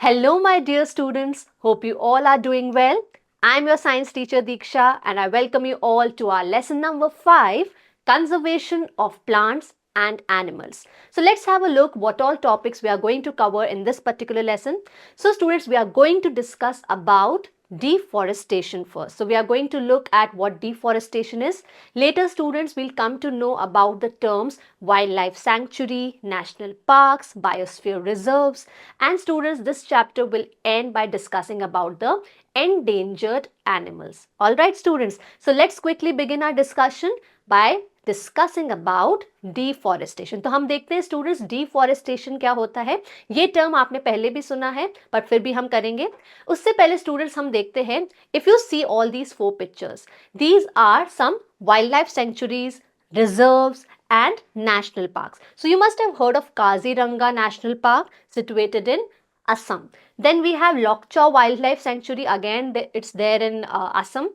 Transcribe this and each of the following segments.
Hello, my dear students. Hope you all are doing well. I'm your science teacher Diksha, and I welcome you all to our lesson number 5, Conservation of Plants and Animals. So let's have a look what all topics we are going to cover in this particular lesson. So students, we are going to discuss about deforestation first. So we are going to look at what deforestation is. Later students will come to know about the terms wildlife sanctuary, national parks, biosphere reserves, and students, this chapter will end by discussing about the endangered animals. All right students, so let's quickly begin our discussion by discussing about deforestation. तो हम देखते हैं students deforestation क्या होता है. ये term आपने पहले भी सुना है बट फिर भी हम करेंगे. उससे पहले स्टूडेंट्स हम देखते हैं, if you see all these 4 pictures, these are some wildlife sanctuaries, reserves and national parks. So you must have heard of Kaziranga National Park situated in Assam. Then we have Lokcha Wildlife Sanctuary, again it's there in Assam.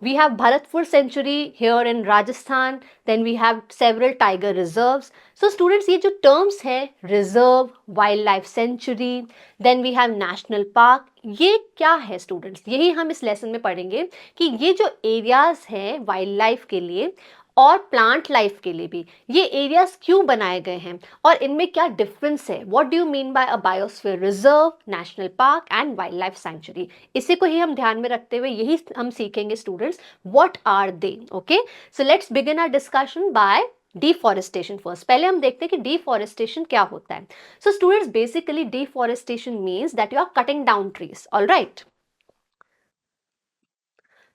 We have Bharatpur Sanctuary here in Rajasthan. Then we have several tiger reserves. So students, ये जो terms है reserve, wildlife sanctuary, then we have national park, ये क्या है students? यही हम इस lesson में पढ़ेंगे कि ये जो areas हैं wildlife के लिए और प्लांट लाइफ के लिए भी, ये एरियाज क्यों बनाए गए हैं और इनमें क्या डिफरेंस है. What do you mean bye a biosphere reserve, national park and wild life sanctuary. इसी को ही हम ध्यान में रखते हुए यही हम सीखेंगे students, what are they. Okay, so let's begin our discussion by deforestation first. पहले हम देखते हैं कि डिफॉरेस्टेशन क्या होता है. So students, basically deforestation means that you are cutting down trees. All right.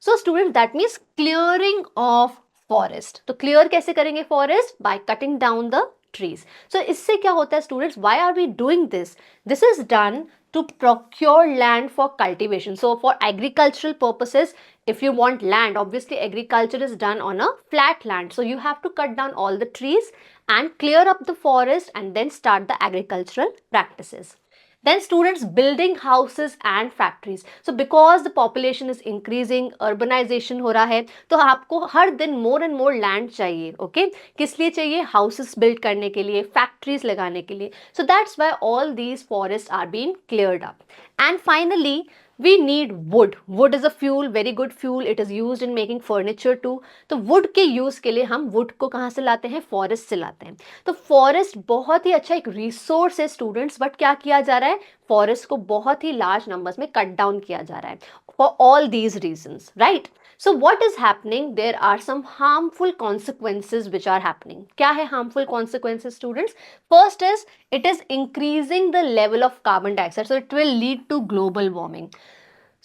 So students, that means clearing of forest. तो clear कैसे करेंगे forest? By cutting down the trees. So इससे क्या होता है students, why are we doing this? This is done to procure land for cultivation. So for agricultural purposes, if you want land, obviously agriculture is done on a flat land. So you have to cut down all the trees and clear up the forest and then start the agricultural practices. Then students, building houses and factories. So because the population is increasing, urbanization हो रहा है, तो आपको हर दिन more and more land चाहिए. Okay, किस लिए चाहिए? Houses build करने के लिए, factories लगाने के लिए. So that's why all these forests are being cleared up. And finally, we need wood. Wood is a fuel, very good fuel. It is used in making furniture too. तो wood के use के लिए हम wood को कहाँ से लाते हैं? Forest से लाते हैं. तो forest बहुत ही अच्छा एक resource है students, but क्या किया जा रहा है? Forest को बहुत ही large numbers में cut down किया जा रहा है. For all these reasons, right? So what is happening? There are some harmful consequences which are happening. क्या है harmful consequences students? First is, it is increasing the level of carbon dioxide. So it will lead to global warming.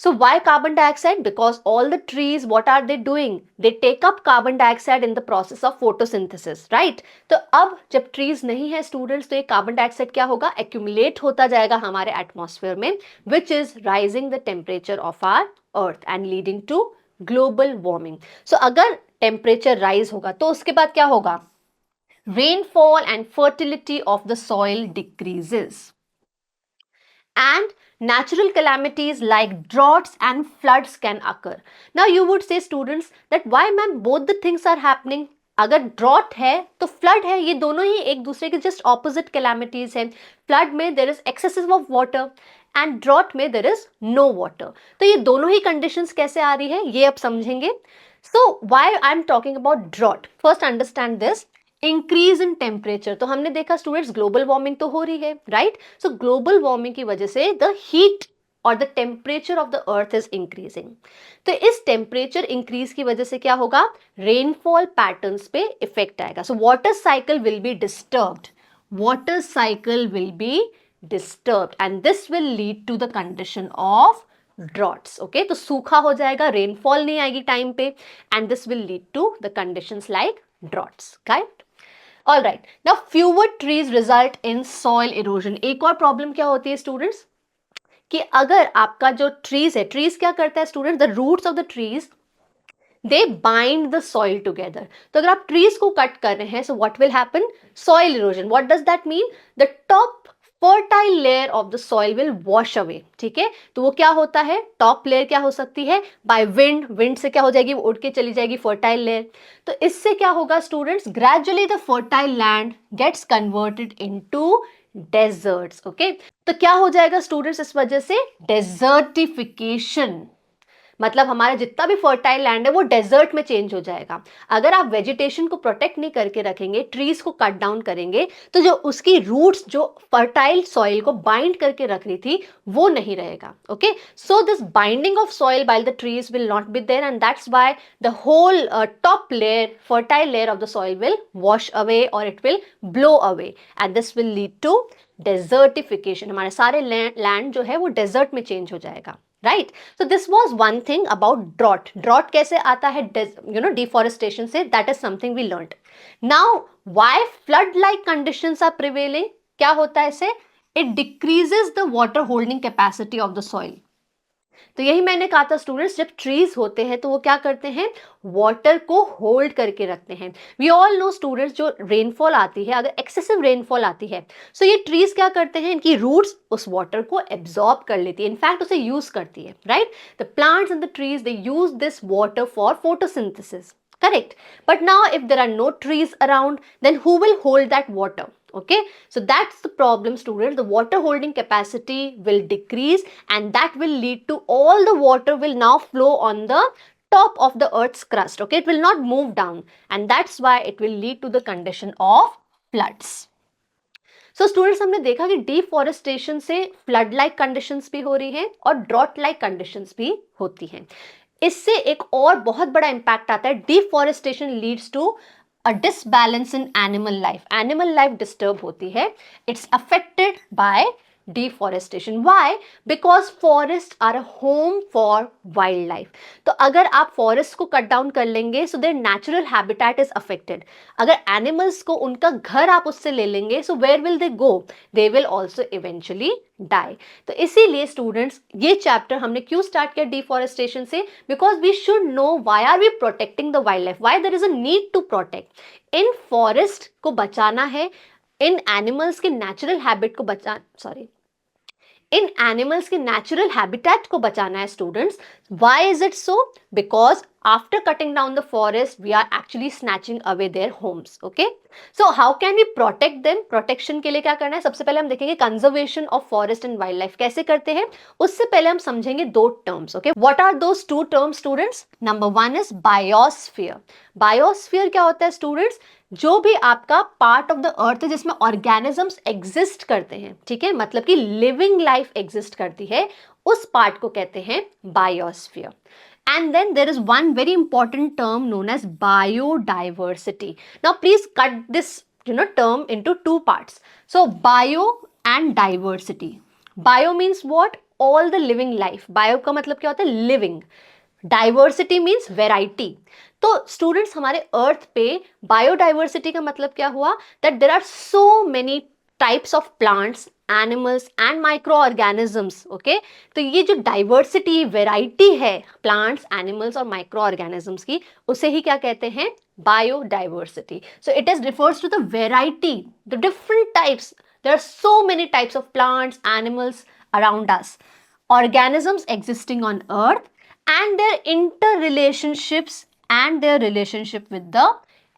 So why carbon dioxide? Because all the trees, what are they doing? They take up carbon dioxide in the process of photosynthesis, right? तो अब जब trees नहीं है students, तो ये carbon dioxide क्या होगा? Accumulate होता जाएगा हमारे atmosphere में, which is rising the temperature of our earth and leading to global warming. So अगर temperature rise होगा तो उसके बाद क्या होगा? Rainfall and fertility of the soil decreases. And natural calamities like droughts and floods can occur. Now you would say students that why ma'am both the things are happening? अगर drought है तो flood है, ये दोनों ही एक दूसरे के just opposite calamities हैं. फ्लड में there is excessive of water and drought में देयर इज नो वाटर. तो ये दोनों ही कंडीशंस कैसे आ रही है ये अब समझेंगे. So why I am talking about drought, first understand this. Increase in temperature, तो हमने देखा स्टूडेंट्स ग्लोबल वार्मिंग तो हो रही है, राइट? सो ग्लोबल वार्मिंग की वजह से द हीट और the temperature of the earth is increasing. तो इस टेम्परेचर इंक्रीज की वजह से क्या होगा? रेनफॉल पैटर्न्स पे इफेक्ट आएगा. So water cycle will be disturbed. Water cycle will be disturbed and this will lead to the condition of droughts. Okay, तो सूखा हो जाएगा, रेनफॉल नहीं आएगी टाइम पे and this will lead to the conditions like droughts. Right? All right. Now fewer trees result in soil erosion. एक और problem क्या होती है स्टूडेंट्स कि अगर आपका जो ट्रीज है, ट्रीज क्या करता है student? The roots of the trees they bind the soil together. तो अगर आप ट्रीज को कट कर रहे हैं, so what will happen? Soil erosion. What does that mean? The top fertile layer of the soil will wash away. ठीक है, तो वो क्या होता है? टॉप लेयर क्या हो सकती है? By wind. विंड से क्या हो जाएगी? वो उड़ के चली जाएगी फर्टाइल लेयर. तो इससे क्या होगा students? Gradually the fertile land gets converted into deserts. Okay, तो क्या हो जाएगा स्टूडेंट्स इस वजह से? डेजर्टिफिकेशन. मतलब हमारा जितना भी फर्टाइल लैंड है वो डेजर्ट में चेंज हो जाएगा. अगर आप वेजिटेशन को प्रोटेक्ट नहीं करके रखेंगे, ट्रीज को कट डाउन करेंगे, तो जो उसकी रूट्स जो फर्टाइल सॉइल को बाइंड करके रख रही थी वो नहीं रहेगा. Okay, so this binding of soil by the trees will not be there, and that's why the whole top layer, fertile layer of the soil will wash away और it will blow away, and this will lead to desertification. हमारे सारे land जो है वो desert में change हो जाएगा. Right, so this was one thing about drought. Drought कैसे आता है? डिफॉरेस्टेशन से. That is something we learned. Now why flood like conditions are prevailing? क्या होता है इससे? It decreases the water holding capacity of the soil. तो यही मैंने कहा था स्टूडेंट्स, जब ट्रीज होते हैं तो वो क्या करते हैं? वाटर को होल्ड करके रखते हैं. वी ऑल नो स्टूडेंट्स, जो रेनफॉल आती है, अगर एक्सेसिव रेनफॉल आती है, सो ये ट्रीज क्या करते हैं? इनकी रूट्स उस वाटर को एब्जॉर्ब कर लेती है, इनफैक्ट उसे यूज करती है. Right, the plants and the trees they use this water for photosynthesis. Correct. But now if there are no trees around, then who will hold that water? Okay, so that's the problem students. The water holding capacity will decrease, and that will lead to all the water will now flow on the top of the earth's crust. Okay, it will not move down, and that's why it will lead to the condition of floods. So students, हमने देखा कि deforestation से flood like conditions भी हो रही हैं और drought like conditions भी होती हैं. इससे एक और बहुत बड़ा इंपैक्ट आता है. Deforestation leads to a disbalance in animal life. Animal life disturb होती है. It's affected by deforestation. Why? Because forests are a home for wildlife. तो अगर आप forest को cut down कर लेंगे, so their natural habitat is affected. अगर animals को उनका घर आप उससे ले लेंगे, so where will they go? They will also eventually die. तो इसीलिए students, ये chapter हमने क्यों start किया deforestation से? Because we should know why are we protecting the wildlife? Why there is a need to protect? In forest को बचाना है, इन animals के natural habit को इन एनिमल्स के नेचुरल हैबिटेट को बचाना है students. Why is it so? Because after cutting down the forest we are actually snatching away their homes. Okay, so how can we protect them? Protection के लिए क्या करना है? सबसे पहले हम देखेंगे conservation of forest and wildlife कैसे करते हैं. उससे पहले हम समझेंगे दो terms. Okay, what are those two terms students? Number one is biosphere. Biosphere क्या होता है स्टूडेंट्स? जो भी आपका पार्ट ऑफ द अर्थ है जिसमें ऑर्गेनिजम्स एग्जिस्ट करते हैं, ठीक है, मतलब कि लिविंग लाइफ एग्जिस्ट करती है, उस पार्ट को कहते हैं biosphere. And then there is one very important term known as biodiversity. Now please cut this term into two parts. So bio and diversity. Bio means what? All the living life. Bio का मतलब क्या होता है? Living. Diversity means variety. तो students, हमारे earth पे biodiversity का मतलब क्या हुआ? That there are so many types of plants, animals and microorganisms. Okay, तो ये जो डाइवर्सिटी, वेराइटी है प्लांट्स, एनिमल्स और माइक्रो ऑर्गेनिजम्स की, उसे ही क्या कहते हैं? Biodiversity. So it is refers to the variety, the different types. There are so many types of plants, animals around us, organisms existing on earth, and their interrelationships and their relationship with the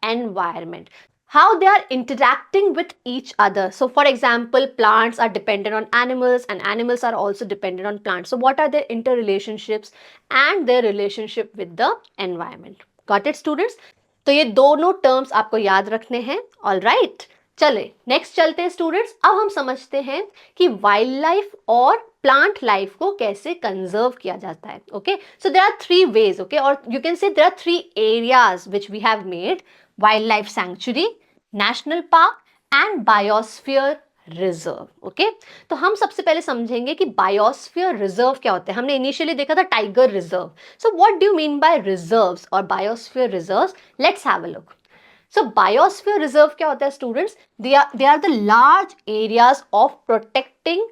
environment, how they are interacting with each other. So for example, plants are dependent on animals and animals are also dependent on plants. So what are their interrelationships and their relationship with the environment? Got it students? तो ये दोनों terms आपको याद रखने हैं. All right, चले next चलते हैं स्टूडेंट्स. अब हम समझते हैं कि वाइल्ड लाइफ और प्लांट लाइफ को कैसे कंजर्व किया जाता है. Okay, so there are three ways. Okay, और you can say there are three areas which we have made: wildlife sanctuary, national park and biosphere reserve. Okay, तो हम सबसे पहले समझेंगे कि बायोस्फीयर रिजर्व क्या होता है. हमने इनिशियली देखा था tiger reserve. So what do you mean by reserves और biosphere reserves? Let's have a look. So biosphere reserve क्या होता है students? They are the large areas of protecting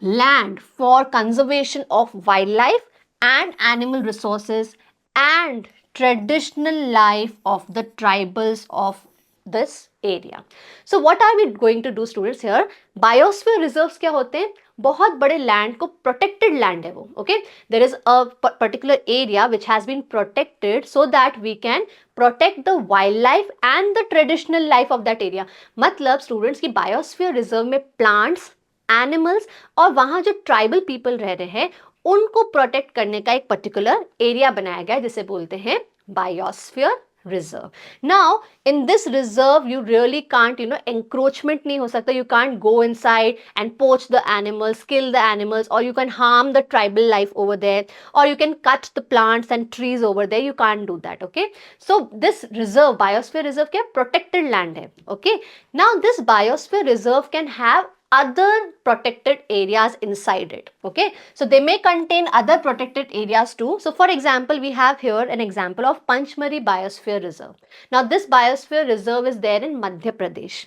land for conservation of wildlife and animal resources and traditional life of the tribals of this area. So what are we going to do students here? Biosphere reserves क्या होते हैं? बहुत बड़े land को protected land है वो. Okay, there is a particular area which has been protected so that we can protect the wildlife and the traditional life of that area. मतलब students की बायोस्फीयर रिजर्व में plants, animals और वहाँ जो tribal people रह रहे हैं उनको प्रोटेक्ट करने का एक पर्टिकुलर एरिया बनाया गया है जिसे बोलते हैं biosphere reserve. Now in this reserve you really can't encroachment नहीं हो सकता. You can't go inside and poach the animals, kill the animals, और you can harm the tribal life over there, और you can cut the plants and trees over there. You can't do that. Okay, so this reserve, biosphere reserve क्या protected land है. Okay, now this biosphere reserve can have other protected areas inside it. Okay, so they may contain other protected areas too. So for example, we have here an example of Panchmari Biosphere Reserve. Now this biosphere reserve is there in Madhya Pradesh.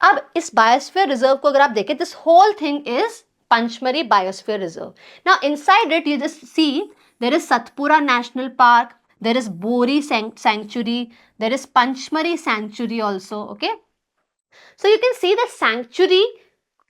अब इस biosphere reserve को अगर आप देखें, this whole thing is Panchmari Biosphere Reserve. Now inside it you just see there is Satpura National Park, there is Bori Sanctuary, there is Panchmari Sanctuary also. Okay, so you can see the sanctuary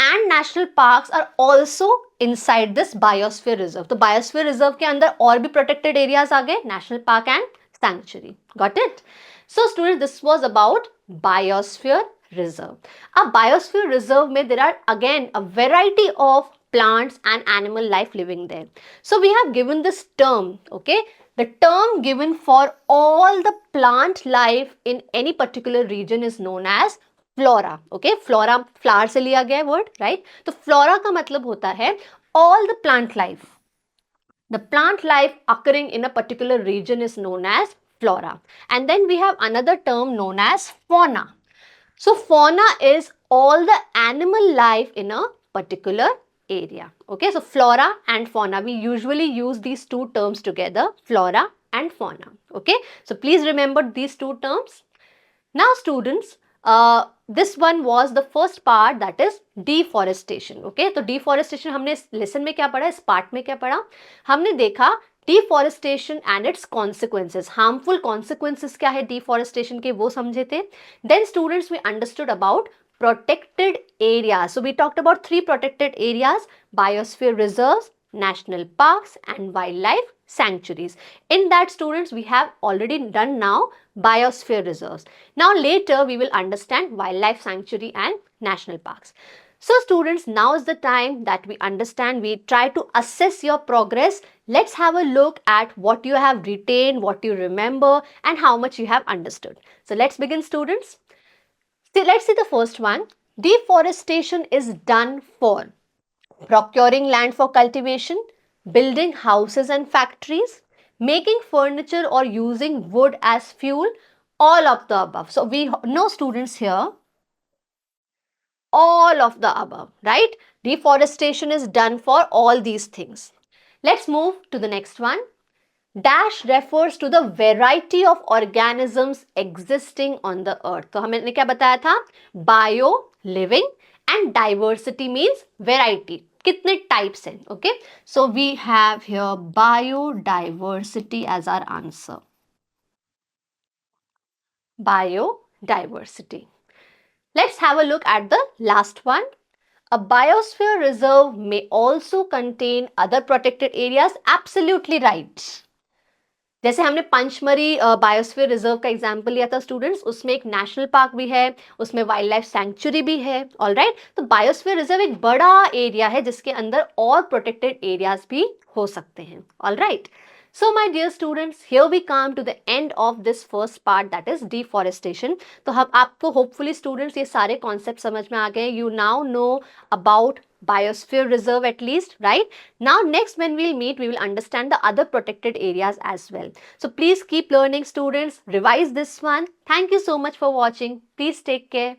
and national parks are also inside this biosphere reserve. तो biosphere reserve के अंदर और भी protected areas आ गए, national park and sanctuary. Got it? So students, this was about biosphere reserve. अब biosphere reserve में there are again a variety of plants and animal life living there. So we have given this term, okay? The term given for all the plant life in any particular region is known as flora. Okay, flora flower से लिया गया है word, right? तो flora का मतलब होता है all the plant life. The plant life occurring in a particular region is known as flora. And then we have another term known as fauna. So fauna is all the animal life in a particular area. Okay, so flora and fauna, we usually use these two terms together, flora and fauna. Okay, so please remember these two terms. Now students, this one was the first part, that is deforestation. Okay, तो deforestation हमने इस lesson में क्या पढ़ा, इस part में क्या पढ़ा, हमने देखा deforestation and its consequences, harmful consequences क्या है deforestation के वो समझे थे. Then students, we understood about protected areas. So we talked about 3 protected areas: biosphere reserves, national parks and wildlife sanctuaries. In that students, we have already done now biosphere reserves. Now later we will understand wildlife sanctuary and national parks. So students, now is the time that we understand, we try to assess your progress. Let's have a look at what you have retained, what you remember and how much you have understood. So let's begin students. See, let's see the first one. Deforestation is done for procuring land for cultivation, building houses and factories, making furniture or using wood as fuel, all of the above. So we know students here, all of the above, right? Deforestation is done for all these things. Let's move to the next one. Dash refers to the variety of organisms existing on the earth. तो हमने क्या बताया था? Bio, living, and diversity means variety. कितने types हैं? Okay, so we have here biodiversity as our answer. Biodiversity. Let's have a look at the last one. A biosphere reserve may also contain other protected areas. Absolutely right. जैसे हमने Pachmarhi biosphere reserve का example लिया था students, उसमें एक national park भी है, उसमें वाइल्ड लाइफ सेंचुरी भी है. ऑलराइट, तो बायोस्फीयर रिजर्व एक बड़ा एरिया है जिसके अंदर और प्रोटेक्टेड एरियाज भी हो सकते हैं. Alright, so my dear students, here we come to the end of this first part, that is deforestation. तो हम आपको होपफुली स्टूडेंट्स ये सारे कॉन्सेप्ट समझ में आ गए. You now know about biosphere reserve at least, right? Now next when we'll meet, we will understand the other protected areas as well. So please keep learning students, revise this one. Thank you so much for watching. Please take care.